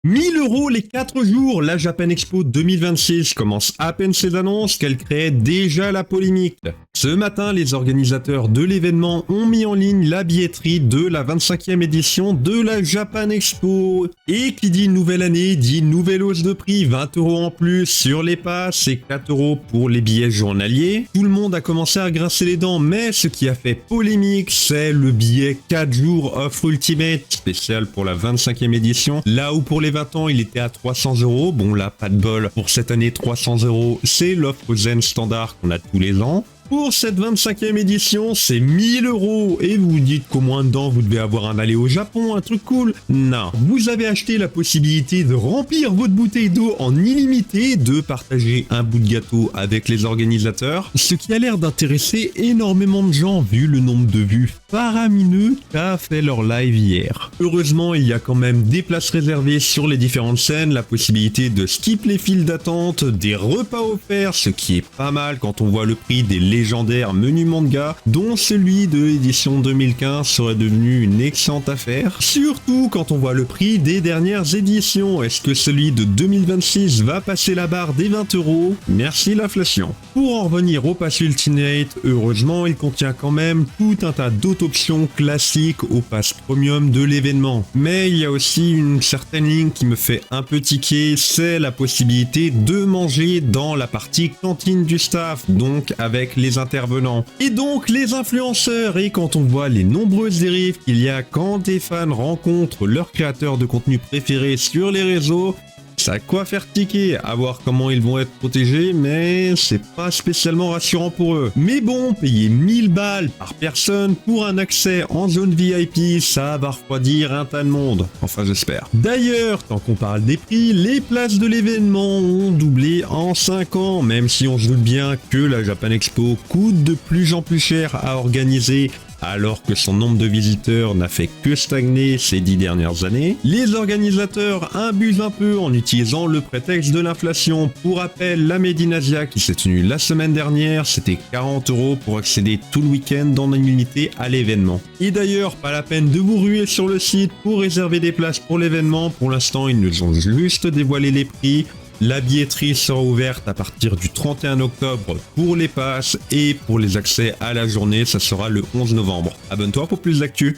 1 000 € les 4 jours, la Japan Expo 2026 commence à peine ses annonces qu'elle crée déjà la polémique. Ce matin, les organisateurs de l'événement ont mis en ligne la billetterie de la 25e édition de la Japan Expo. Et qui dit nouvelle année, dit nouvelle hausse de prix, 20 € en plus sur les passes et 4 € pour les billets journaliers. Tout le monde a commencé à grincer les dents, mais ce qui a fait polémique, c'est le billet 4 jours offre Ultimate, spécial pour la 25e édition, là où pour les 20 ans, il était à 300 €. Bon là, pas de bol. Pour cette année, 300 €, c'est l'offre Zen standard qu'on a tous les ans. Pour cette 25e édition, c'est 1 000 € et vous vous dites qu'au moins dedans, vous devez avoir un aller au Japon, un truc cool. Non, vous avez acheté la possibilité de remplir votre bouteille d'eau en illimité, de partager un bout de gâteau avec les organisateurs, ce qui a l'air d'intéresser énormément de gens vu le nombre de vues faramineux qu'a fait leur live hier. Heureusement, il y a quand même des places réservées sur les différentes scènes, la possibilité de skip les files d'attente, des repas offerts, ce qui est pas mal quand on voit le prix des légendaires menus manga, dont celui de l'édition 2015 serait devenu une excellente affaire. Surtout quand on voit le prix des dernières éditions. Est-ce que celui de 2026 va passer la barre des 20 €? Merci l'inflation. Pour en revenir au Pass Ultimate, heureusement, il contient quand même tout un tas d'autres options classiques au Pass Premium de l'événement. Mais il y a aussi une certaine ligne qui me fait un peu tiquer, c'est la possibilité de manger dans la partie cantine du staff, donc avec les intervenants. Et donc les influenceurs, et quand on voit les nombreuses dérives qu'il y a quand des fans rencontrent leurs créateurs de contenu préférés sur les réseaux, ça a quoi faire tiquer, à voir comment ils vont être protégés, mais c'est pas spécialement rassurant pour eux. Mais bon, payer 1000 balles par personne pour un accès en zone VIP, ça va refroidir un tas de monde. Enfin, j'espère. D'ailleurs, tant qu'on parle des prix, les places de l'événement ont doublé en 5 ans, même si on se doute bien que la Japan Expo coûte de plus en plus cher à organiser, alors que son nombre de visiteurs n'a fait que stagner ces 10 dernières années. Les organisateurs abusent un peu en utilisant le prétexte de l'inflation. Pour rappel, la Made in Asia qui s'est tenue la semaine dernière, c'était 40 € pour accéder tout le week-end en illimité à l'événement. Et d'ailleurs, pas la peine de vous ruer sur le site pour réserver des places pour l'événement. Pour l'instant, ils nous ont juste dévoilé les prix. La billetterie sera ouverte à partir du 31 octobre pour les passes et pour les accès à la journée, ça sera le 11 novembre. Abonne-toi pour plus d'actu.